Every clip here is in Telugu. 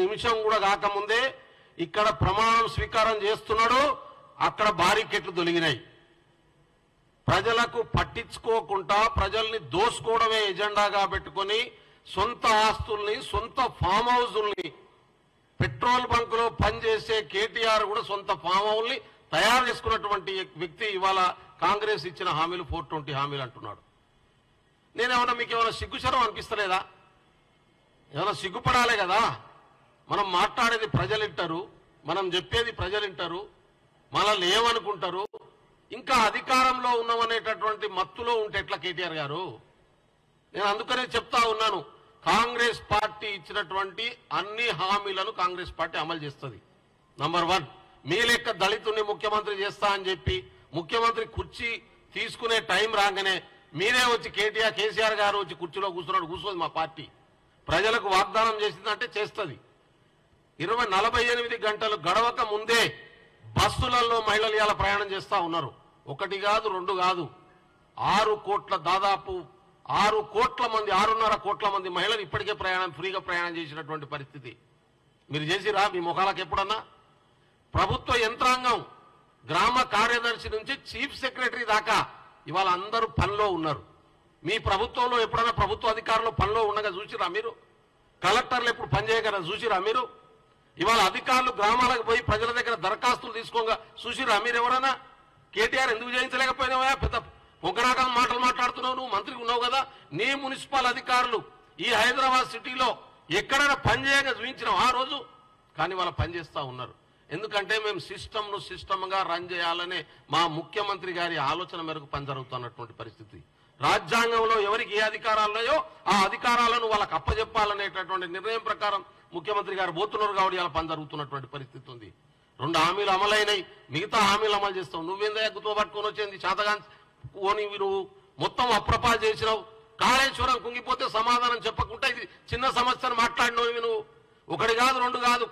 నిమిషం కూడా కాకముందే ఇక్కడ ప్రమాణం స్వీకారం చేస్తున్నాడు, అక్కడ బారికెట్లు తొలగినాయి. ప్రజలకు పట్టించుకోకుండా ప్రజల్ని దోసుకోవడమే ఎజెండాగా పెట్టుకొని సొంత ఆస్తుల్ని, సొంత ఫామ్ హౌజుల్ని, పెట్రోల్ బంకులో పనిచేసే కేటీఆర్ కూడా సొంత ఫామ్ హౌస్ని తయారు చేసుకున్నటువంటి వ్యక్తి ఇవాళ కాంగ్రెస్ ఇచ్చిన హామీలు 420 హామీలు అంటున్నాడు. నేనేమన్నా మీకు ఏమైనా సిగ్గుచరం అనిపిస్తలేదా? ఏమైనా సిగ్గుపడాలే కదా. మనం మాట్లాడేది ప్రజలు వింటారు, మనం చెప్పేది ప్రజలు వింటారు, మనల్ని ఏమనుకుంటారు. ఇంకా అధికారంలో ఉన్నామనేటటువంటి మత్తులో ఉంటే ఎట్లా కేటీఆర్ గారు? నేను అందుకనే చెప్తా ఉన్నాను, కాంగ్రెస్ పార్టీ ఇచ్చినటువంటి అన్ని హామీలను కాంగ్రెస్ పార్టీ అమలు చేస్తుంది. నంబర్ 1, మీ లెక్క దళితుడిని ముఖ్యమంత్రి చేస్తా అని చెప్పి ముఖ్యమంత్రి కుర్చీ తీసుకునే టైం రాగానే మీరే వచ్చి కేసీఆర్ గారు వచ్చి కుర్చీలో కూర్చోదు. మా పార్టీ ప్రజలకు వాగ్దానం చేసిందంటే చేస్తుంది. 48 గంటలు గడవక ముందే బస్సులలో మహిళలు ఇలా ప్రయాణం చేస్తా ఉన్నారు. 1 కాదు 2 కాదు, 6 కోట్ల దాదాపు 6 కోట్ల మంది 6.5 కోట్ల మంది మహిళలు ఇప్పటికే ఫ్రీగా ప్రయాణం చేసినటువంటి పరిస్థితి. మీరు చేసిరా మీ ముఖాలకు ఎప్పుడన్నా? ప్రభుత్వ యంత్రాంగం గ్రామ కార్యదర్శి నుంచి చీఫ్ సెక్రటరీ దాకా ఇవాళ అందరూ పనిలో ఉన్నారు. మీ ప్రభుత్వంలో ఎప్పుడైనా ప్రభుత్వ అధికారులు పనిలో ఉండగా చూసిరా మీరు? కలెక్టర్లు ఎప్పుడు పనిచేయగలరా చూసిరా మీరు? ఇవాళ అధికారులు గ్రామాలకు పోయి ప్రజల దగ్గర దరఖాస్తులు తీసుకోగా చూసిరా మీరు ఎవరైనా? కేటీఆర్ ఎందుకు చేయించలేకపోయినావా? పెద్ద పొగరాటం మాటలు మాట్లాడుతున్నావు, నువ్వు మంత్రి ఉన్నావు కదా. నీ మున్సిపల్ అధికారులు ఈ హైదరాబాద్ సిటీలో ఎక్కడైనా పనిచేయగా చూపించినావు ఆ రోజు? కానీ వాళ్ళు పనిచేస్తూ ఉన్నారు. ఎందుకంటే మేము సిస్టమ్గా రన్ చేయాలనే మా ముఖ్యమంత్రి గారి ఆలోచన మేరకు పని జరుగుతున్నటువంటి పరిస్థితి. రాజ్యాంగంలో ఎవరికి ఏ అధికారాలు ఉన్నాయో ఆ అధికారాలను వాళ్ళకి అప్పచెప్పాలనేటటువంటి నిర్ణయం ప్రకారం ముఖ్యమంత్రి గారు పోతున్నారు కాబట్టి ఇలా పని జరుగుతున్నటువంటి పరిస్థితి ఉంది. 2 హామీలు అమలైనాయి, మిగతా హామీలు అమలు చేస్తావు. నువ్వేందా ఎగ్గుతో పట్టుకొని వచ్చింది చేతగా పోని నువ్వు మొత్తం అప్రపా చేసినావు. కాళేశ్వరం కుంగిపోతే సమాధానం చెప్పకుండా ఇది చిన్న సమస్యను మాట్లాడినవి నువ్వు. 1 కాదు 2 కాదు,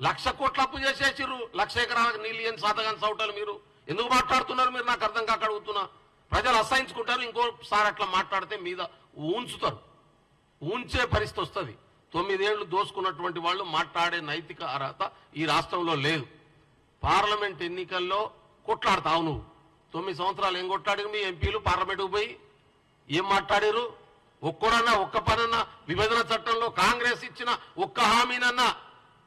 1,00,000 కోట్ల అప్పు చేసేసిర్రు. 1,00,000 ఎకరాలకు నీళ్ళు అని సాతగాని సౌటాలు మీరు ఎందుకు మాట్లాడుతున్నారు? మీరు నాకు అర్థం కాక అడుగుతున్నా. ప్రజలు అసహించుకుంటారు, ఇంకోసారి అట్లా మాట్లాడితే మీద ఉంచుతారు, ఉంచే పరిస్థితి వస్తుంది. 9 ఏళ్లు దోసుకున్నటువంటి వాళ్ళు మాట్లాడే నైతిక అర్హత ఈ రాష్ట్రంలో లేదు. పార్లమెంట్ ఎన్నికల్లో కొట్లాడతావు నువ్వు. 9 సంవత్సరాలు ఏం కొట్లాడిరు మీ ఎంపీలు? పార్లమెంటుకు పోయి ఏం మాట్లాడారు? ఒక్కడన్నా ఒక్క పనన్నా విభజన చట్టంలో కాంగ్రెస్ ఇచ్చిన ఒక్క హామీనన్నా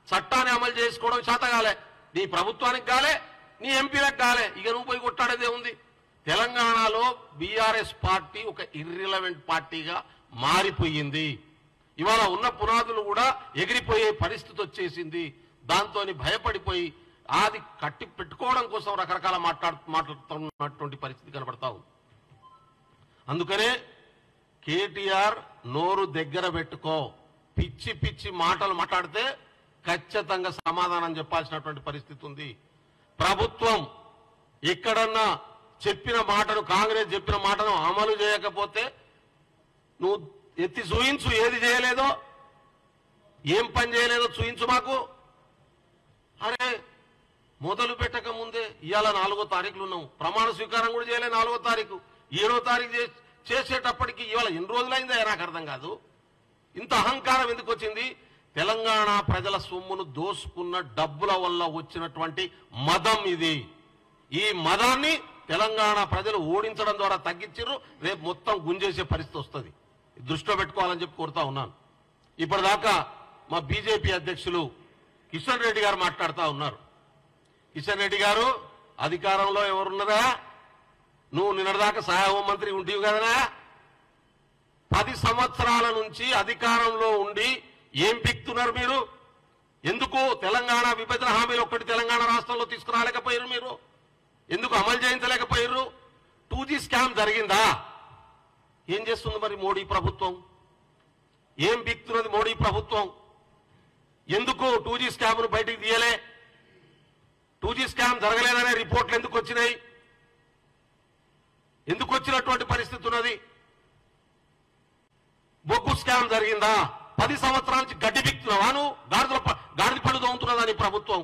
చట్టాన్ని అమలు చేసుకోవడం చేతగాలే. నీ ప్రభుత్వానికి కాలే, నీ ఎంపీలకు కాలే. ఇక నువ్వు పోయి కొట్టాడేదే ఉంది. తెలంగాణలో బీఆర్ఎస్ పార్టీ ఒక ఇర్రిలవెంట్ పార్టీగా మారిపోయింది. ఇవాళ ఉన్న పునాదులు కూడా ఎగిరిపోయే పరిస్థితి వచ్చేసింది. దాంతో భయపడిపోయి అది కట్టి పెట్టుకోవడం కోసం రకరకాల మాట్లాడుతున్నటువంటి పరిస్థితి కనబడతా ఉంది. అందుకనే కేటీఆర్ నోరు దగ్గర పెట్టుకో. పిచ్చి పిచ్చి మాటలు మాట్లాడితే ఖచ్చితంగా సమాధానం చెప్పాల్సినటువంటి పరిస్థితి ఉంది. ప్రభుత్వం ఎక్కడన్నా చెప్పిన మాటను, కాంగ్రెస్ చెప్పిన మాటను అమలు చేయకపోతే నువ్వు ఎత్తి చూయించు. ఏది చేయలేదో, ఏం పని చేయలేదో చూయించు మాకు. అరే మొదలు పెట్టక ముందే ఇవాళ 4వ తారీఖులు ఉన్నాం, ప్రమాణ స్వీకారం కూడా చేయలే. 4వ తారీఖు 7వ తారీఖు చేసేటప్పటికి ఇవాళ ఎన్ని రోజులైందో నాకు అర్థం కాదు. ఇంత అహంకారం ఎందుకు వచ్చింది? తెలంగాణ ప్రజల సొమ్మును దోసుకున్న డబ్బుల వల్ల వచ్చినటువంటి మదం ఇది. ఈ మదాన్ని తెలంగాణ ప్రజలు ఓడించడం ద్వారా తగ్గించారు. రేపు మొత్తం గుంజేసే పరిస్థితి వస్తుంది. దృష్టిలో పెట్టుకోవాలని చెప్పి కోరుతా ఉన్నాను. ఇప్పటిదాకా మా బీజేపీ అధ్యక్షులు కిషన్ రెడ్డి గారు మాట్లాడుతూ ఉన్నారు. కిషన్ రెడ్డి గారు, అధికారంలో ఎవరున్నారా? నువ్వు నిన్నటిదాకా సహాయ హోంమంత్రి ఉంటివి కదనా? 10 సంవత్సరాల నుంచి అధికారంలో ఉండి ఏం పిక్తున్నారు మీరు? ఎందుకు తెలంగాణ విభజన హామీలు ఒక్కటి తెలంగాణ రాష్ట్రంలో తీసుకురాలేకపోయారు? మీరు ఎందుకు అమలు చేయించలేకపోయారు? 2G స్కామ్ జరిగిందా? ఏం చేస్తుంది మరి మోడీ ప్రభుత్వం? ఏం బిక్తున్నది మోడీ ప్రభుత్వం? ఎందుకు 2G స్కామ్ను బయటికి తీయలే? 2G స్కామ్ జరగలేదనే రిపోర్ట్లు ఎందుకు వచ్చినాయి? ఎందుకు వచ్చినటువంటి పరిస్థితి ఉన్నది? బొగ్గు స్కామ్ జరిగిందా? 10 సంవత్సరాల నుంచి గడ్డి బిక్తున్నావా నువ్వు? గాడిద పళ్ళు తోముతున్నదా నీ ప్రభుత్వం?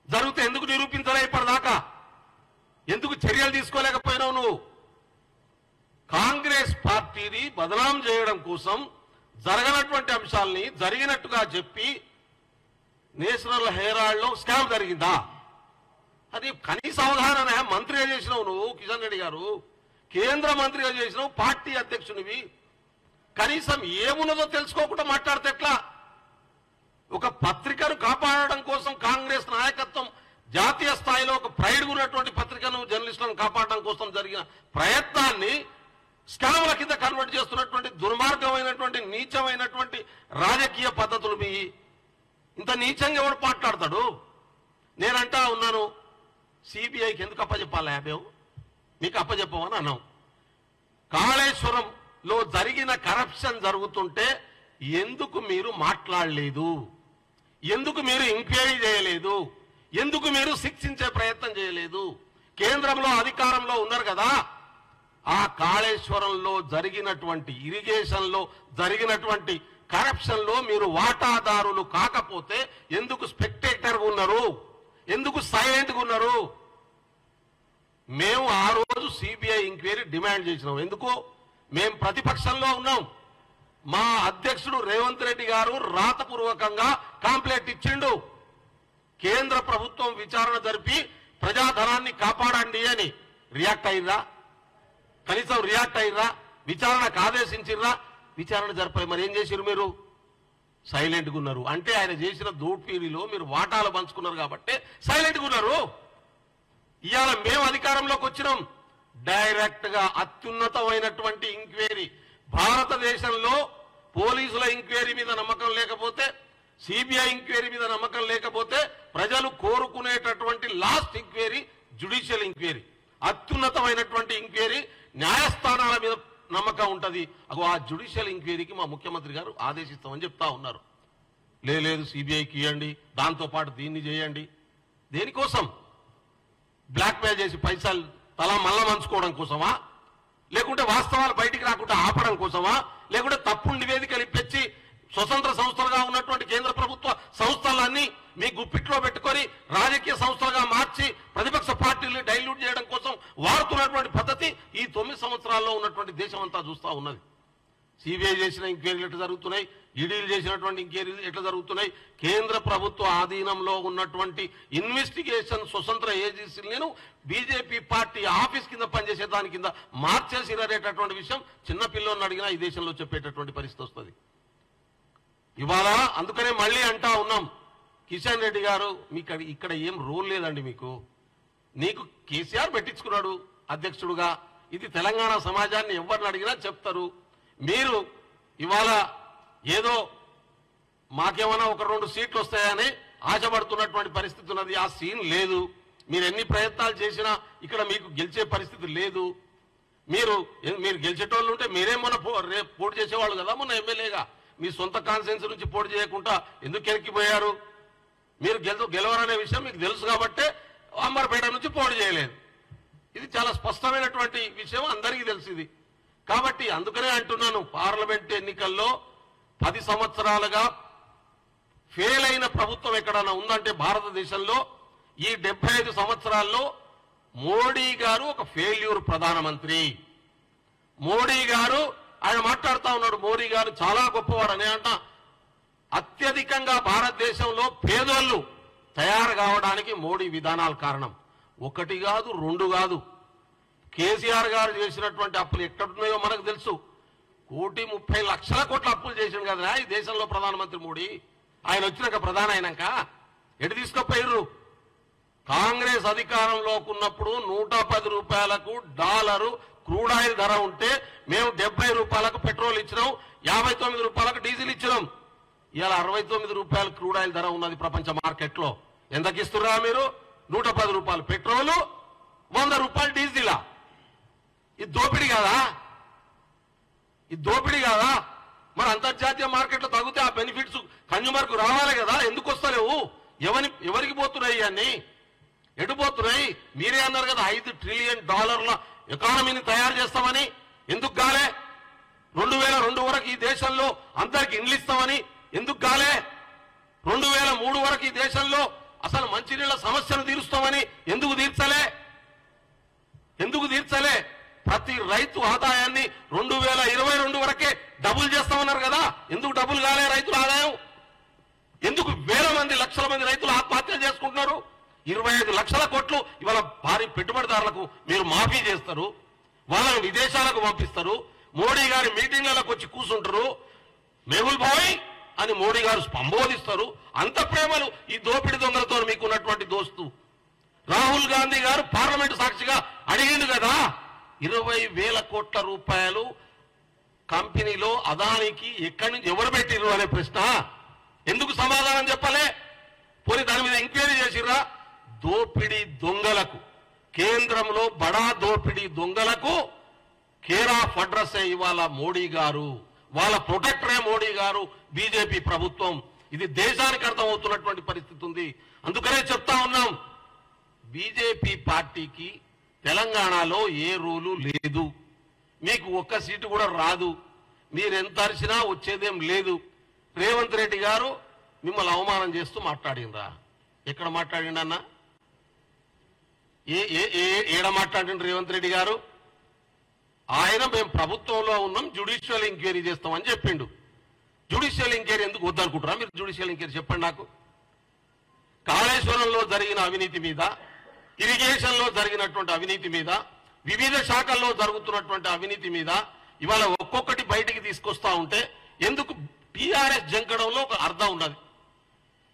జరిగితే ఎందుకు నిరూపించలే ఇప్పటిదాకా? ఎందుకు చర్యలు తీసుకోలేకపోయినావు నువ్వు? కాంగ్రెస్ పార్టీని బదనాం చేయడం కోసం జరగనటువంటి అంశాలని జరిగినట్టుగా చెప్పి నేషనల్ హెరాల్డ్లో స్కామ్ జరిగిందా? అది కనీస అవగాహన మంత్రిగా చేసినావు నువ్వు, కిషన్ రెడ్డి గారు కేంద్ర మంత్రిగా చేసినావు, పార్టీ అధ్యక్షునివి. కనీసం ఏమున్నదో తెలుసుకోకుండా మాట్లాడితే ఎట్లా? ఒక పత్రికను కాపాడడం కోసం కాంగ్రెస్ నాయకత్వం జాతీయ స్థాయిలో ఒక ప్రైడ్ ఉన్నటువంటి పత్రికను, జర్నలిస్టులను కాపాడడం కోసం జరిగిన ప్రయత్నాన్ని స్కామ్ల కింద కన్వర్ట్ చేస్తున్నటువంటి దుర్మార్గమైనటువంటి నీచమైనటువంటి రాజకీయ పద్ధతులు మీ. ఇంత నీచంగా ఎవడు మాట్లాడతాడు? నేనంటా ఉన్నాను, సిబిఐకి ఎందుకు అప్పచెప్పాలి? మేము మీకు అప్పచెప్పమని అన్నాం. కాళేశ్వరంలో జరిగిన కరప్షన్ జరుగుతుంటే ఎందుకు మీరు మాట్లాడలేదు? ఎందుకు మీరు ఎంక్వైరీ చేయలేదు? ఎందుకు మీరు శిక్షించే ప్రయత్నం చేయలేదు? కేంద్రంలో అధికారంలో ఉన్నారు కదా. ఆ కాళేశ్వరంలో జరిగినటువంటి ఇరిగేషన్లో జరిగినటువంటి కరప్షన్ లో మీరు వాటాదారులు కాకపోతే ఎందుకు స్పెక్టేటర్ ఉన్నారు? ఎందుకు సైలెంట్గా ఉన్నారు? మేము ఆ రోజు సిబిఐ ఎంక్వైరీ డిమాండ్ చేసినాం. ఎందుకు? మేము ప్రతిపక్షంలో ఉన్నాం. మా అధ్యక్షుడు రేవంత్ రెడ్డి గారు రాతపూర్వకంగా కాంప్లైంట్ ఇచ్చిండు. కేంద్ర ప్రభుత్వం విచారణ జరిపి ప్రజాధనాన్ని కాపాడండి అని. రియాక్ట్ అయ్యిర్రా? కనీసం రియాక్ట్ అయ్యిర్రా? విచారణకు ఆదేశించిర్రా? విచారణ జరపాలి. మరి ఏం చేసిరు? మీరు సైలెంట్గా ఉన్నారు. అంటే ఆయన చేసిన దోపిడీలో మీరు వాటాలు పంచుకున్నారు కాబట్టి సైలెంట్గా ఉన్నారు. ఇవాళ మేము అధికారంలోకి వచ్చినాం. డైరెక్ట్ గా అత్యున్నతమైనటువంటి ఎంక్వైరీ, భారతదేశంలో పోలీసుల ఎంక్వైరీ మీద నమ్మకం లేకపోతే, సిబిఐ ఎంక్వైరీ మీద నమ్మకం లేకపోతే ప్రజలు కోరుకునేటటువంటి లాస్ట్ ఎంక్వైరీ జ్యుడిషియల్ ఎంక్వైరీ. అత్యున్నతమైనటువంటి ఎంక్వైరీ, న్యాయస్థానాల మీద నమ్మకం ఉంటుంది. అగో ఆ జ్యుడిషియల్ ఎంక్వైరీకి మా ముఖ్యమంత్రి గారు ఆదేశిస్తామని చెప్తా ఉన్నారు. లేదు సిబిఐకి ఇవ్వండి, దాంతోపాటు దీన్ని చేయండి. దేనికోసం? బ్లాక్మెయిల్ చేసి పైసలు తలా మళ్ళా మంచుకోవడం కోసమా? లేకుంటే వాస్తవాలు బయటికి రాకుండా ఆపడం కోసమా? లేకుంటే తప్పుడు నివేదికలు ఇప్పించి స్వతంత్ర సంస్థలుగా ఉన్నటువంటి కేంద్ర ప్రభుత్వ సంస్థలన్నీ మీ గుప్పిట్లో పెట్టుకొని రాజకీయ సంస్థలుగా మార్చి ప్రతిపక్ష పార్టీలు డైల్యూట్ చేయడం కోసం వాడుతున్నటువంటి పద్ధతి ఈ 9 సంవత్సరాల్లో ఉన్నటువంటి దేశం అంతా చూస్తూ ఉన్నది. సిబిఐ చేసిన ఎంక్వైరీలు ఎట్లా జరుగుతున్నాయి? ఈడీలు చేసినటువంటి ఎంక్వైరీలు ఎట్లా జరుగుతున్నాయి? కేంద్ర ప్రభుత్వ ఆధీనంలో ఉన్నటువంటి ఇన్వెస్టిగేషన్ స్వతంత్ర ఏజెన్సీలను బీజేపీ పార్టీ ఆఫీస్ కింద పనిచేసే దాని కింద మార్చేసిరేటటువంటి విషయం చిన్న పిల్లల్ని అడిగినా ఈ దేశంలో చెప్పేటటువంటి పరిస్థితి వస్తుంది. ఇవాళ అందుకనే మళ్ళీ అంటా ఉన్నాం, కిషన్ రెడ్డి గారు మీకు ఇక్కడ ఏం రోల్ లేదండి. నీకు కేసీఆర్ పెట్టించుకున్నాడు అధ్యక్షుడుగా. ఇది తెలంగాణ సమాజాన్ని ఎవరిని అడిగినా చెప్తారు. మీరు ఇవాళ ఏదో మాకేమైనా 1-2 సీట్లు వస్తాయని ఆశపడుతున్నటువంటి పరిస్థితి ఉన్నది. ఆ సీన్ లేదు. మీరు ఎన్ని ప్రయత్నాలు చేసినా ఇక్కడ మీకు గెలిచే పరిస్థితి లేదు. మీరు గెలిచేటోళ్ళు ఉంటే మీరేమన్నా పోటీ చేసేవాళ్ళు కదా. మొన్న ఎమ్మెల్యేగా మీ సొంత కాన్స్టిట్యుయెన్సీ నుంచి పోటీ చేయకుండా ఎందుకు వెనక్కిపోయారు? మీరు గెలవరనే విషయం మీకు తెలుసు కాబట్టే అంబర్పేట నుంచి పోటీ చేయలేదు. ఇది చాలా స్పష్టమైనటువంటి విషయం, అందరికీ తెలిసింది. కాబట్టి అందుకనే అంటున్నాను, పార్లమెంట్ ఎన్నికల్లో 10 సంవత్సరాలుగా ఫెయిల్ అయిన ప్రభుత్వం ఎక్కడైనా ఉందంటే భారతదేశంలో ఈ 75 సంవత్సరాల్లో మోడీ గారు ఒక ఫెయిల్యూర్ ప్రధానమంత్రి. మోడీ గారు ఆయన మాట్లాడుతూ ఉన్నాడు, మోడీ గారు చాలా గొప్పవాడని అంట. అత్యధికంగా భారతదేశంలో పేదోళ్ళు తయారు కావడానికి మోడీ విధానాలు కారణం. 1 కాదు 2 కాదు. కేసీఆర్ గారు చేసినటువంటి అప్పులు ఎక్కడున్నాయో మనకు తెలుసు. 1,30,00,000 కోట్ల అప్పులు చేసిండు కదా ఈ దేశంలో ప్రధానమంత్రి మోడీ. ఆయన వచ్చినాక ప్రధాని అయినాక ఎటు తీసుకుపోయారు? కాంగ్రెస్ అధికారంలోకి ఉన్నప్పుడు 110 రూపాయలకు డాలరు క్రూడ్ ఆయిల్ ధర ఉంటే మేము 70 రూపాయలకు పెట్రోల్ ఇచ్చినాం, 59 రూపాయలకు డీజిల్ ఇచ్చినాం. ఇవాళ 69 రూపాయలు క్రూడ్ ఆయిల్ ధర ఉన్నది ప్రపంచ మార్కెట్లో. ఎందుకు ఇస్తున్నా మీరు? 110 రూపాయలు పెట్రోలు, 100 రూపాయలు డీజిలా? ఇది దోపిడీ కాదా? ఇది దోపిడీ కాదా? మరి అంతర్జాతీయ మార్కెట్లో తగ్గితే ఆ బెనిఫిట్స్ కన్జ్యూమర్కు రావాలి కదా. ఎందుకు వస్తలేవు? ఎవరికి పోతున్నాయి అన్ని? ఎటు పోతున్నాయి? మీరే అన్నారు కదా $5 ట్రిలియన్ ఎకానమీని తయారు చేస్తామని. ఎందుకు గాలే? 2002 వరకు ఈ దేశంలో అందరికి ఇండ్లు ఇస్తామని ఎందుకు గాలే? 2003 వరకు ఈ దేశంలో అసలు మంచినీళ్ల సమస్యను తీరుస్తామని ఎందుకు తీర్చలే? ప్రతి రైతు ఆదాయాన్ని 2022 వరకే డబుల్ చేస్తామన్నారు కదా. ఎందుకు డబ్బులు కాలే రైతుల ఆదాయం? ఎందుకు వేల మంది లక్షల మంది రైతులు ఆత్మహత్యలు చేసుకుంటున్నారు? 25 లక్షల కోట్లు ఇవాళ భారీ పెట్టుబడిదారులకు మీరు మాఫీ చేస్తారు, వాళ్ళని విదేశాలకు పంపిస్తారు, మోడీ గారి మీటింగ్లకు వచ్చి కూర్చుంటారు, మెహుల్ భాయ్ అని మోడీ గారు సంబోధిస్తారు. అంత ప్రేమలు ఈ దోపిడి దొంగలతో మీకున్నటువంటి దోస్తు. రాహుల్ గాంధీ గారు పార్లమెంటు సాక్షిగా అడిగిండు కదా, 20,000 కోట్ల రూపాయలు కంపెనీలో అదానికి ఎక్కడి నుంచి ఎవరు పెట్టిర్రు అనే ప్రశ్న. ఎందుకు సమాధానం చెప్పలే? పోనీ దాని మీద ఎంక్వైరీ చేసిర్రా? దోపిడీ దొంగలకు, కేంద్రంలో బడా దోపిడీ దొంగలకు కేర్ ఆఫ్ అడ్రస్ ఇవాళ మోడీ గారు, వాళ్ళ ప్రొటెక్టరే మోడీ గారు, బీజేపీ ప్రభుత్వం. ఇది దేశానికి అర్థమవుతున్నటువంటి పరిస్థితి ఉంది. అందుకనే చెప్తా ఉన్నాం, బీజేపీ పార్టీకి తెలంగాణలో ఏ రూలు లేదు, మీకు ఒక్క సీటు కూడా రాదు, మీరెంత అరిచినా వచ్చేదేం లేదు. రేవంత్ రెడ్డి గారు మిమ్మల్ని అవమానం చేస్తూ మాట్లాడిండ్రా? ఎక్కడ మాట్లాడిండన్నా? ఏడ మాట్లాడిండు రేవంత్ రెడ్డి గారు? ఆయన మేము ప్రభుత్వంలో ఉన్నాం, జ్యుడిషియల్ ఎంక్వైరీ చేస్తామని చెప్పిండు. జ్యుడిషియల్ ఎంక్వైరీ ఎందుకు వద్దనుకుంటారా మీరు? జ్యుడిషియల్ ఎంక్వైరీ చెప్పండి నాకు. కాళేశ్వరంలో జరిగిన అవినీతి మీద, ఇరిగేషన్ లో జరిగినటువంటి అవినీతి మీద, వివిధ శాఖల్లో జరుగుతున్నటువంటి అవినీతి మీద ఇవాళ ఒక్కొక్కటి బయటికి తీసుకొస్తా ఉంటే ఎందుకు టీఆర్ఎస్ జంకడంలో ఒక అర్థం ఉన్నది.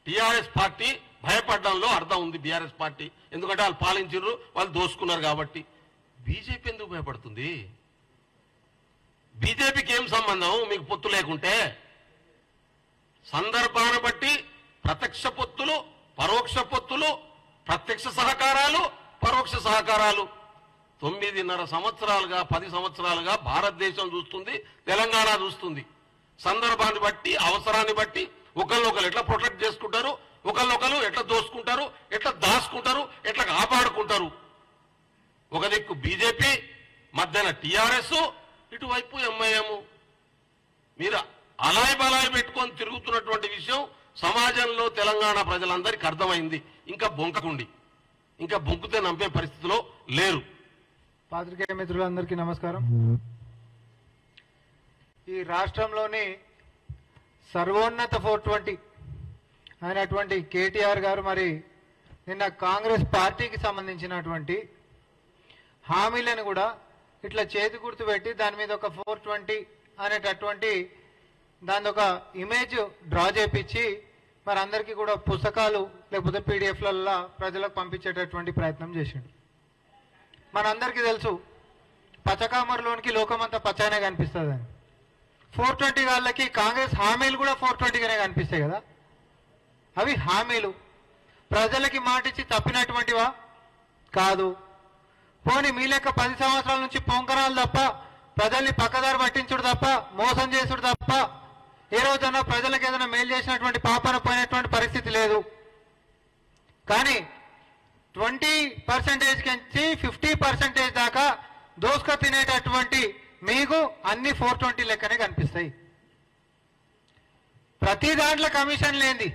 టీఆర్ఎస్ పార్టీ భయపడడంలో అర్థం ఉంది. బీఆర్ఎస్ పార్టీ ఎందుకంటే వాళ్ళు పాలించారు, వాళ్ళు దోసుకున్నారు కాబట్టి. బీజేపీ ఎందుకు భయపడుతుంది? బీజేపీకి ఏం సంబంధం మీకు పొత్తు లేకుంటే? సందర్భాన్ని బట్టి ప్రత్యక్ష పొత్తులు, పరోక్ష పొత్తులు, ప్రత్యక్ష సహకారాలు, పరోక్ష సహకారాలు. 9.5 సంవత్సరాలుగా 10 సంవత్సరాలుగా భారతదేశం చూస్తుంది, తెలంగాణ చూస్తుంది. సందర్భాన్ని బట్టి, అవసరాన్ని బట్టి ఒకళ్ళొకరు ఎట్లా ప్రొటెక్ట్ చేసుకుంటారు, ఒకళ్ళొకరు ఎట్లా దోసుకుంటారు, ఎట్లా దాచుకుంటారు, ఎట్లా కాపాడుకుంటారు. ఒక దిక్కు బీజేపీ, మధ్యన టీఆర్ఎస్, ఇటువైపు ఎంఐఎం. మీరు అలాయి బలాయి పెట్టుకొని తిరుగుతున్నటువంటి విషయం సమాజంలో తెలంగాణ ప్రజలందరికీ అర్థమైంది. ఇంకా బొంకకుండి, ఇంకా బొంకుతే నమ్మే పరిస్థితిలో లేరు. పాత్రికేయ మిత్రులందరికీ నమస్కారం. ఈ రాష్ట్రంలోని సర్వోన్నత 420 అయినటువంటి కేటీఆర్ గారు మరి నిన్న కాంగ్రెస్ పార్టీకి సంబంధించినటువంటి హామీలను కూడా ఇట్లా చేతి గుర్తు పెట్టి దాని మీద ఒక 420 అనేటటువంటి దాని ఒక ఇమేజ్ డ్రా చేపించి మరి అందరికీ కూడా పుస్తకాలు లేకపోతే పీడిఎఫ్లలో ప్రజలకు పంపించేటటువంటి ప్రయత్నం చేసిండు. మనందరికీ తెలుసు, పచ్చకామర్లోనికి లోకమంతా పచ్చనే కనిపిస్తుంది అని. 420 వాళ్ళకి కాంగ్రెస్ హామీలు కూడా 420గానే కనిపిస్తాయి కదా. అవి హామీలు ప్రజలకి మాటిచ్చి తప్పినటువంటివా? కాదు. పోనీ మీ లెక్క 10 సంవత్సరాల నుంచి పొంకరాలు తప్ప, ప్రజల్ని పక్కదారి పట్టించుడు తప్ప, మోసం చేసుడు తప్ప ఏ రోజన్నా ప్రజలకు ఏదైనా మేలు చేసినటువంటి పాపన పోయినటువంటి పరిస్థితి లేదు. కానీ 20% నుంచి 50% దాకా దోసుక తినేటటువంటి మీకు అన్ని 420 లెక్కనే కనిపిస్తాయి. ప్రతి దాంట్లో కమిషన్ లేనిది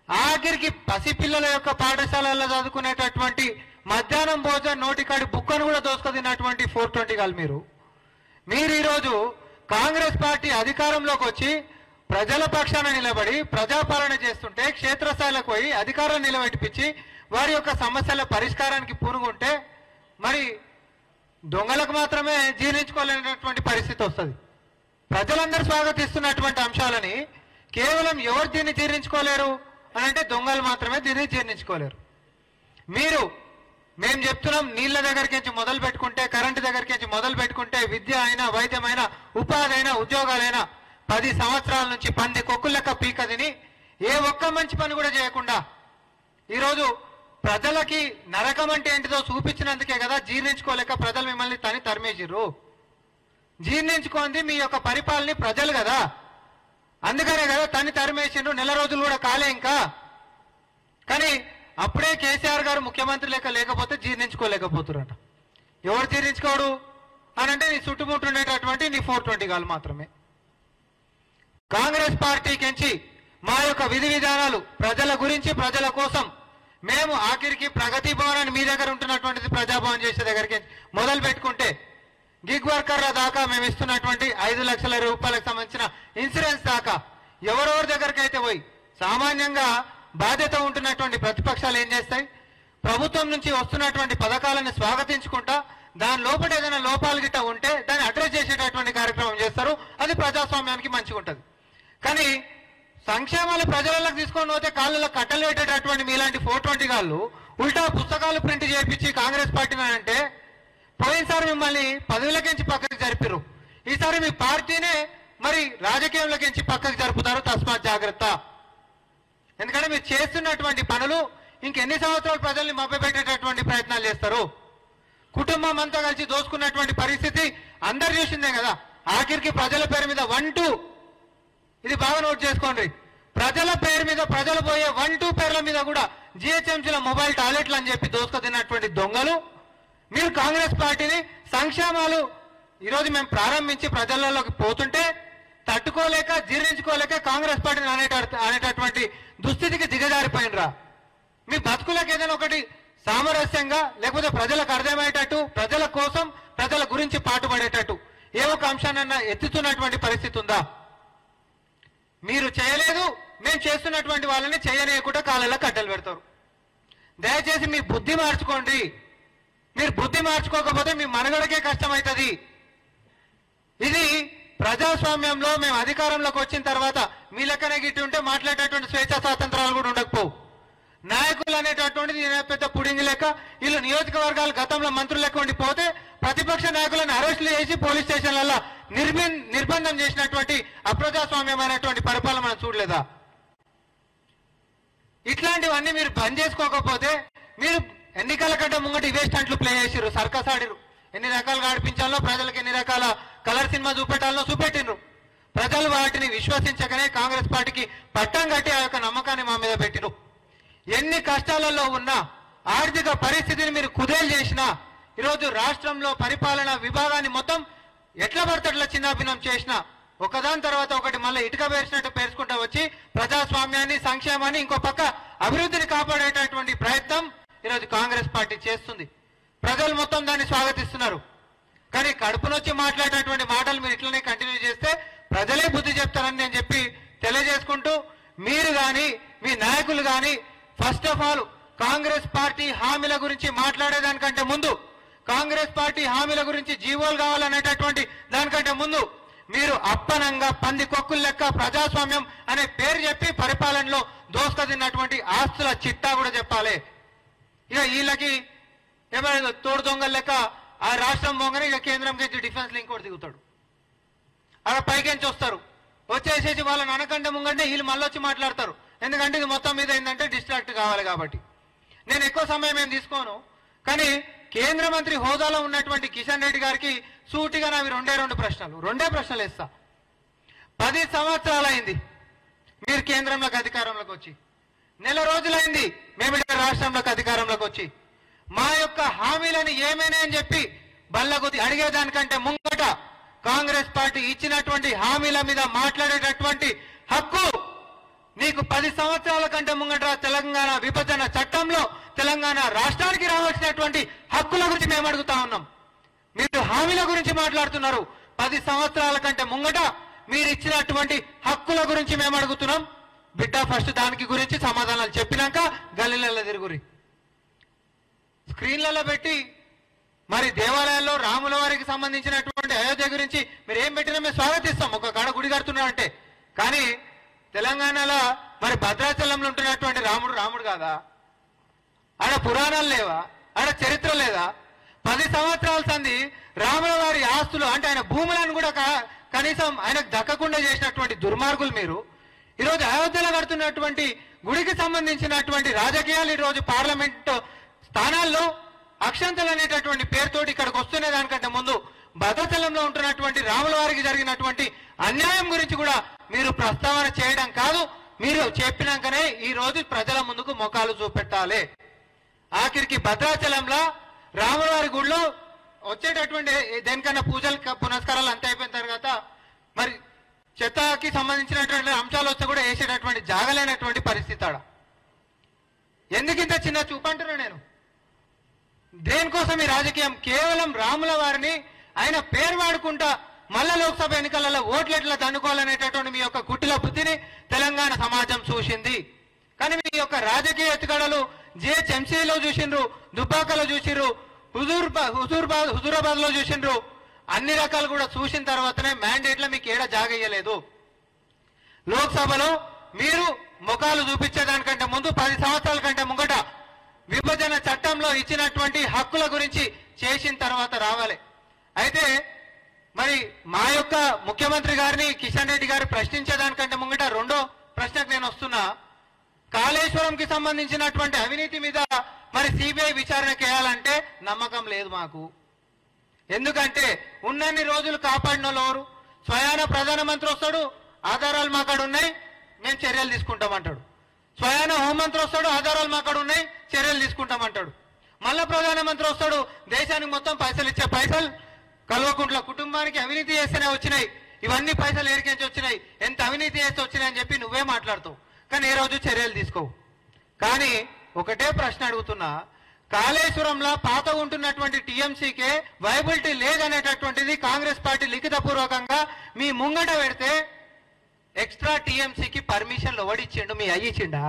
ఆఖరికి పసిపిల్లల యొక్క పాఠశాలల్లో చదువుకునేటటువంటి మధ్యాహ్నం భోజనం నోటికాడి బుక్కను కూడా దోసుక తిన్నటువంటి 420 కాదు మీరు. ఈరోజు కాంగ్రెస్ పార్టీ అధికారంలోకి వచ్చి ప్రజల పక్షాన నిలబడి ప్రజాపాలన చేస్తుంటే క్షేత్రస్థాయిలకు పోయి అధికారం నిలబెట్టిపించి వారి యొక్క సమస్యల పరిష్కారానికి పూనుకుంటే మరి దొంగలకు మాత్రమే జీర్ణించుకోలేనటువంటి పరిస్థితి వస్తుంది. ప్రజలందరూ స్వాగతిస్తున్నటువంటి అంశాలని కేవలం ఎవరు దీన్ని జీర్ణించుకోలేరు అని అంటే దొంగలు మాత్రమే దీన్ని జీర్ణించుకోలేరు. మేము చెప్తున్నాం, నీళ్ల దగ్గరికి నుంచి మొదలు పెట్టుకుంటే, కరెంటు దగ్గరికి నుంచి మొదలు పెట్టుకుంటే, విద్య అయినా, వైద్యమైనా, ఉపాధి అయినా, ఉద్యోగాలైనా 10 సంవత్సరాల నుంచి 10 కొక్కుల లెక్క పీక తిని ఏ ఒక్క మంచి పని కూడా చేయకుండా ఈరోజు ప్రజలకి నరకం అంటే ఏంటిదో చూపించినందుకే కదా జీర్ణించుకోలేక ప్రజలు మిమ్మల్ని తరిమేసిర్రు. జీర్ణించుకోండి మీ యొక్క పరిపాలన ప్రజలు కదా, అందుకనే కదా తరిమేసిండ్రు. నెల రోజులు కూడా కాలే ఇంకా. కానీ అప్పుడే కేసీఆర్ గారు ముఖ్యమంత్రి లేకపోతే జీర్ణించుకోలేకపోతురట. ఎవరు జీర్ణించుకోడు అని అంటే నీ చుట్టుముట్టు ఉండేటటువంటి నీ 420 గాలు మాత్రమే. కాంగ్రెస్ పార్టీకించి మా యొక్క విధి విధానాలు ప్రజల గురించి, ప్రజల కోసం మేము ఆఖరికి ప్రగతి భవన్ అని మీ దగ్గర ఉంటున్నటువంటిది ప్రజాభవన్ చేసే దగ్గరికి మొదలు పెట్టుకుంటే గిగ్ వర్కర్ల దాకా మేము ఇస్తున్నటువంటి 5 లక్షల రూపాయలకు సంబంధించిన ఇన్సూరెన్స్ దాకా ఎవరెవరి దగ్గరికి అయితే పోయి సామాన్యంగా బాధ్యత ఉంటున్నటువంటి ప్రతిపక్షాలు ఏం చేస్తాయి? ప్రభుత్వం నుంచి వస్తున్నటువంటి పథకాలను స్వాగతించుకుంటా దాని లోపల ఏదైనా లోపాలు గిట్ట ఉంటే దాన్ని అడ్రస్ చేసేటటువంటి కార్యక్రమం చేస్తారు. అది ప్రజాస్వామ్యానికి మంచిగా ఉంటుంది. కానీ సంక్షేమాలు ప్రజలకు తీసుకొని పోతే కాళ్ళలో కట్టలు పెట్టేటటువంటి మీలాంటి 420 గాళ్ళు ఉల్టా పుస్తకాలు ప్రింట్ చేయించి కాంగ్రెస్ పార్టీని అంటే పోయినసారి మిమ్మల్ని పదవులకించి పక్కకి జరిపారు. ఈసారి మీ పార్టీనే మరి రాజకీయంలోకించి పక్కకి జరుపుతారు. తస్మాత్ జాగ్రత్త. ఎందుకంటే మీరు చేస్తున్నటువంటి పనులు ఇంకెన్ని సంవత్సరాలు ప్రజల్ని మభ్యపెట్టేటటువంటి ప్రయత్నాలు చేస్తారు. కుటుంబం అంతా కలిసి దోచుకున్నటువంటి పరిస్థితి అందరు చూసిందే కదా. ఆఖరికి ప్రజల పేరు మీద 1-2 ఇది బాగా నోట్ చేసుకోండి. ప్రజల పేరు మీద ప్రజలు పోయే 1-2 పేర్ల మీద కూడా జిహెచ్ఎంసీల మొబైల్ టాయిలెట్లు అని చెప్పి దోసుకుతిన్నటువంటి దొంగలు మీరు కాంగ్రెస్ పార్టీని సంక్షేమాలు ఈరోజు మేము ప్రారంభించి ప్రజలలోకి పోతుంటే తట్టుకోలేక జీర్ణించుకోలేక కాంగ్రెస్ పార్టీని అనేటటువంటి దుస్థితికి దిగజారిపోయినరా. మీ బతుకులకు ఏదైనా ఒకటి సామరస్యంగా లేకపోతే ప్రజలకు అర్థమయ్యేటట్టు ప్రజల కోసం ప్రజల గురించి పాటుపడేటట్టు ఏ ఒక అంశానన్నా ఎత్తుతున్నటువంటి పరిస్థితి ఉందా? మీరు చేయలేదు. మేము చేస్తున్నటువంటి వాళ్ళని చేయనీయకుండా కాళ్ళలో కట్టెలు పెడతారు. దయచేసి మీ బుద్ధి మార్చుకోండి. మీరు బుద్ధి మార్చుకోకపోతే మీ మనుగడకే కష్టమవుతుంది. ఇది ప్రజాస్వామ్యంలో మేము అధికారంలోకి వచ్చిన తర్వాత మీ లెక్కనే గిట్టి ఉంటే మాట్లాడేటటువంటి స్వేచ్ఛా స్వాతంత్రాలు కూడా ఉండకపోవు. నాయకులు అనేటటువంటిది పెద్ద పుడింగి లెక్క వీళ్ళు నియోజకవర్గాలు గతంలో మంత్రులు లెక్క ఉండిపోతే ప్రతిపక్ష నాయకులను అరెస్టులు చేసి పోలీస్ స్టేషన్లలో నిర్బంధం చేసినటువంటి అప్రజాస్వామ్యమైనటువంటి పరిపాలన మనం చూడలేదా? ఇట్లాంటివన్నీ మీరు బంద్ చేసుకోకపోతే మీరు ఎన్నికల కంటే ముంగటి ఇవే స్టంట్లు ప్లే చేసిర్రు, సర్కస్ ఆడిరు. ఎన్ని రకాలుగా ఆడిపించాలో ప్రజలకు ఎన్ని రకాల కలర్ సినిమా చూపెట్టాలో చూపెట్టిండ్రు. ప్రజలు వాటిని విశ్వసించకనే కాంగ్రెస్ పార్టీకి పట్టం కట్టి ఆ యొక్క నమ్మకాన్ని మా మీద పెట్టిరు. ఎన్ని కష్టాలలో ఉన్నా ఆర్థిక పరిస్థితిని మీరు కుదేలు చేసినా ఈరోజు రాష్ట్రంలో పరిపాలన విభాగాన్ని మొత్తం ఎట్లా పడతట్లా చిన్నాభిన్నం చేసినా ఒకదాని తర్వాత ఒకటి మళ్ళీ ఇటుక పేర్చినట్టు పేర్చుకుంటా వచ్చి ప్రజాస్వామ్యాన్ని సంక్షేమాన్ని ఇంకో పక్క అభివృద్ధిని కాపాడేటటువంటి ప్రయత్నం ఈరోజు కాంగ్రెస్ పార్టీ చేస్తుంది. ప్రజలు మొత్తం దాన్ని స్వాగతిస్తున్నారు. కానీ కడుపునొచ్చి మాట్లాడేటువంటి మాటలు మీరు ఇట్లనే కంటిన్యూ చేస్తే ప్రజలే బుద్ధి చెప్తారని నేను చెప్పి తెలియజేసుకుంటూ మీరు కానీ మీ నాయకులు కానీ first of all Congress party హామీల గురించి మాట్లాడేదానికంటే ముందు కాంగ్రెస్ పార్టీ హామీల గురించి జీవోలు కావాలనేటటువంటి దానికంటే ముందు మీరు అప్పనంగా పంది కొక్కులు లెక్క ప్రజాస్వామ్యం అనే పేరు చెప్పి పరిపాలనలో దోసుకతిన్నటువంటి ఆస్తుల చిట్టా కూడా చెప్పాలి. ఇక వీళ్ళకి ఏమైనా తోడు దొంగల లెక్క ఆ రాష్ట్రం బొంగని ఇక కేంద్రం నుంచి డిఫెన్స్ లింక్ కూడా దిగుతాడు. అక్కడ పైకెంచి వస్తారు, వచ్చేసేసి వాళ్ళని అనకంటే ముంగంటే వీళ్ళు మళ్ళీ వచ్చి మాట్లాడతారు. ఎందుకంటే ఇది మొత్తం మీద ఏంటంటే డిస్ట్రాక్ట్ కావాలి కాబట్టి. నేను ఎక్కువ సమయం ఏం తీసుకోను. కానీ కేంద్ర మంత్రి హోదాలో ఉన్నటువంటి కిషన్ రెడ్డి గారికి సూటిగా నావి రెండే ప్రశ్నలు ఇస్తా. 10 సంవత్సరాలైంది మీరు కేంద్రంలోకి అధికారంలోకి వచ్చి, నెల రోజులైంది మేము ఇక్కడ రాష్ట్రంలోకి అధికారంలోకి వచ్చి. మా యొక్క హామీలను ఏమైనా అని చెప్పి బల్లగుద్ది అడిగేదానికంటే ముంగట కాంగ్రెస్ పార్టీ ఇచ్చినటువంటి హామీల మీద మాట్లాడేటటువంటి హక్కు నీకు 10 సంవత్సరాల కంటే ముంగట తెలంగాణ విభజన చట్టంలో తెలంగాణ రాష్ట్రానికి రావాల్సినటువంటి హక్కుల గురించి మేము అడుగుతా ఉన్నాం. మీరు హామీల గురించి మాట్లాడుతున్నారు. 10 సంవత్సరాల కంటే ముంగట మీరు ఇచ్చినటువంటి హక్కుల గురించి మేము అడుగుతున్నాం. బిడ్డ ఫస్ట్ దానికి గురించి సమాధానాలు చెప్పినాక గల్లీలలో తిరుగురి. స్క్రీన్లలో పెట్టి మరి దేవాలయాల్లో రాముల వారికి సంబంధించినటువంటి అయోధ్య గురించి మీరు ఏం పెట్టినా మేము స్వాగతిస్తాం. ఒక కాడ గుడి కడుతున్నారంటే. కానీ తెలంగాణలో మరి భద్రాచలంలో ఉంటున్నటువంటి రాముడు కాదా? ఆడ పురాణాలు లేవా? ఆడ చరిత్ర లేదా? 10 సంవత్సరాల సంది రాముల వారి ఆస్తులు అంటే ఆయన భూములను కూడా కనీసం ఆయనకు దక్కకుండా చేసినటువంటి దుర్మార్గులు మీరు. ఈరోజు అయోధ్యలో కడుతున్నటువంటి గుడికి సంబంధించినటువంటి రాజకీయాలు ఈరోజు పార్లమెంట్ స్థానాల్లో అక్షంతలు అనేటటువంటి పేరుతోటి ఇక్కడికి వస్తున్న దానికంటే ముందు భద్రాచలంలో ఉంటున్నటువంటి రాముల వారికి జరిగినటువంటి అన్యాయం గురించి కూడా మీరు ప్రస్తావన చేయడం కాదు. మీరు చెప్పినాకనే ఈ రోజు ప్రజల ముందుకు మొఖాలు చూపెట్టాలి. ఆఖరికి భద్రాచలంలో రాములవారి గుడిలో వచ్చేటటువంటి దేనికన్నా పూజలు పునస్కారాలు అంత అయిపోయిన తర్వాత మరి చెత్తకి సంబంధించినటువంటి అంశాలు వస్తే కూడా వేసేటటువంటి జాగలేనటువంటి పరిస్థితి ఆడ. ఎందుకు ఇంత చిన్న చూపంటున్నా నేను? దేనికోసం ఈ రాజకీయం? కేవలం రాముల వారిని ఆయన పేరు వాడుకుంటా మళ్ళా లోక్సభ ఎన్నికలలో ఓట్లెట్లా దండుకోవాలనేటటువంటి మీ యొక్క కుటిల బుద్ధిని తెలంగాణ సమాజం చూసింది. కానీ మీ యొక్క రాజకీయ ఎత్తుగడలు జిహెచ్ఎంసీలో చూసిండ్రు, దుబ్బాకలో చూసిండ్రు, హుజూరాబాద్ లో చూసిండ్రు. అన్ని రకాలు కూడా చూసిన తర్వాతనే మ్యాండేట్లో మీకు ఏడా జాగయ్యలేదు. లోక్సభలో మీరు ముఖాలు చూపించేదానికంటే ముందు 10 సంవత్సరాల కంటే ముంగట విభజన చట్టంలో ఇచ్చినటువంటి హక్కుల గురించి చేసిన తర్వాత రావాలి. అయితే మరి మా యొక్క ముఖ్యమంత్రి గారిని కిషన్ రెడ్డి గారు ప్రశ్నించేదానికంటే ముంగట రెండో ప్రశ్నకు నేను వస్తున్నా. కాళేశ్వరంకి సంబంధించినటువంటి అవినీతి మీద మరి సిబిఐ విచారణ చేయాలంటే నమ్మకం లేదు మాకు. ఎందుకంటే ఉన్నన్ని రోజులు కాపాడిన వాళ్ళు స్వయాన ప్రధానమంత్రి వస్తాడు, ఆధారాలు మాకాడు ఉన్నాయి, మేము చర్యలు తీసుకుంటామంటాడు. స్వయాన హోంమంత్రి వస్తాడు, ఆధారాలు మాకాడు ఉన్నాయి, చర్యలు తీసుకుంటామంటాడు. మళ్ళా ప్రధానమంత్రి వస్తాడు, దేశానికి మొత్తం పైసలు ఇచ్చే పైసలు కల్వకుంట్ల కుటుంబానికి అవినీతి చేస్తేనే వచ్చినాయి, ఇవన్నీ పైసలు ఏరికించి వచ్చినాయి, ఎంత అవినీతి చేస్తే వచ్చినాయి అని చెప్పి నువ్వే మాట్లాడుతావు. కానీ ఏ రోజు చర్యలు తీసుకోవు. కానీ ఒకటే ప్రశ్న అడుగుతున్నా, కాళేశ్వరంలో పాత ఉంటున్నటువంటి టీఎంసీకే వైబిలిటీ లేదనేటటువంటిది కాంగ్రెస్ పార్టీ లిఖితపూర్వకంగా మీ ముంగట పెడితే ఎక్స్ట్రా టీఎంసీకి పర్మిషన్లు ఓడిచ్చిండు, మీ అయ్యిచ్చిండా?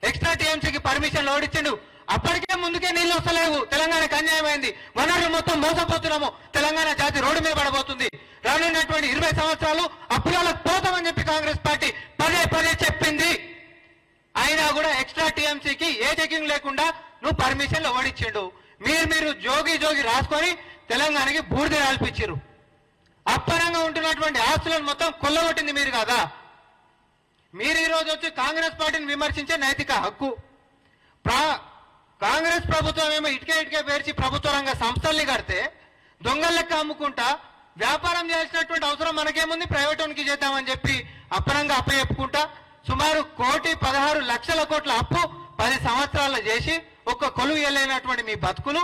ఎక్స్ట్రా టీఎంసీకి పర్మిషన్లు ఓడిచ్చిండు. అప్పటికే ముందుకే నీళ్లు వస్తలేవు, తెలంగాణకు అన్యాయమైంది, వనరులు మొత్తం మోసపోతున్నాము, తెలంగాణ జాతి రోడ్డు మీద పడబోతుంది, రానున్నటువంటి 20 సంవత్సరాలు అప్పులకు పోతామని చెప్పి కాంగ్రెస్ పార్టీ పదే చెప్పింది. అయినా కూడా ఎక్స్ట్రా టీఎంసీకి ఏ చెకింగ్ లేకుండా నువ్వు పర్మిషన్లు ఓడిచ్చిండు. మీరు జోగి రాసుకొని తెలంగాణకి బూడిద రాల్పించారు. అప్పనంగా ఉంటున్నటువంటి ఆస్తులను మొత్తం కొల్లగొట్టింది మీరు కదా. మీరు ఈ రోజు వచ్చి కాంగ్రెస్ పార్టీని విమర్శించే నైతిక హక్కు. కాంగ్రెస్ ప్రభుత్వం ఏమో ఇటుకే పేర్చి ప్రభుత్వ రంగ సంస్థల్ని కడితే దొంగల లెక్క అమ్ముకుంటా వ్యాపారం చేయాల్సినటువంటి అవసరం మనకేముంది, ప్రైవేట్ చేద్దామని చెప్పి అప్పనంగా అప్పచెప్పుకుంటా సుమారు 1,16,00,000 కోట్ల అప్పు 10 సంవత్సరాల్లో చేసి ఒక్క కొలువు వెళ్ళినటువంటి మీ బతుకులు,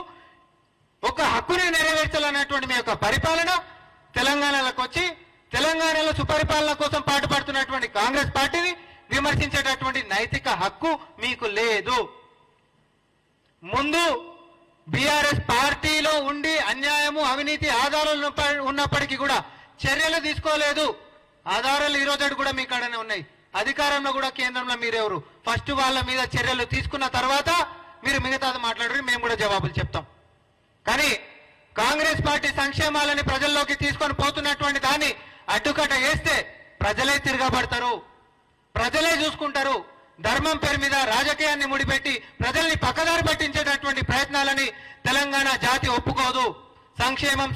ఒక హక్కుని నెరవేర్చాలన్నటువంటి మీ యొక్క పరిపాలన, తెలంగాణలోకి వచ్చి తెలంగాణలో సుపరిపాలన కోసం పాటుపడుతున్నటువంటి కాంగ్రెస్ పార్టీని విమర్శించేటటువంటి నైతిక హక్కు మీకు లేదు. ముందు బీఆర్ఎస్ పార్టీలో ఉండి అన్యాయము అవినీతి ఆధారాలు ఉన్నప్పటికీ కూడా చర్యలు తీసుకోలేదు. ఆధారాలు ఈ రోజు కూడా మీ కాడనే ఉన్నాయి. అధికారంలో కూడా కేంద్రంలో మీరెవరు? ఫస్ట్ వాళ్ళ మీద చర్యలు తీసుకున్న తర్వాత మీరు మిగతాది మాట్లాడారు, మేము కూడా జవాబులు చెప్తాం. కానీ కాంగ్రెస్ పార్టీ సంక్షేమాలని ప్రజల్లోకి తీసుకొని పోతున్నటువంటి దాన్ని అడ్డుకట్ట వేస్తే ప్రజలే తిరగబడతారు, ప్రజలే చూసుకుంటారు. ధర్మం పేరు మీద రాజకీయాన్ని ముడిపెట్టి ప్రజల్ని పక్కదారి పట్టించేటటువంటి ప్రయత్నాలని తెలంగాణ జాతి ఒప్పుకోదు.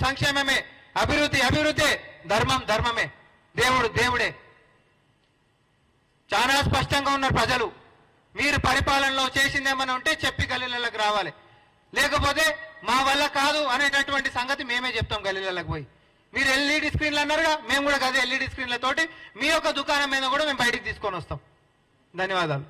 సంక్షేమమే, అభివృద్ధి, ధర్మమే, దేవుడే. చాలా స్పష్టంగా ఉన్నారు ప్రజలు. మీరు పరిపాలనలో చేసిందేమన్నా ఉంటే చెప్పి గల్లీలకు రావాలి, లేకపోతే మా వల్ల కాదు అనేటటువంటి సంగతి మేమే చెప్తాం గల్లీలకు పోయి. మీరు ఎల్ఈడి స్క్రీన్లు అన్నారుగా, మేము కూడా అదే ఎల్ఈడి స్క్రీన్లతోటి మీ యొక్క దుకాణం మీద కూడా మేము బయటికి తీసుకొని వస్తాం. ధన్యవాదాలు.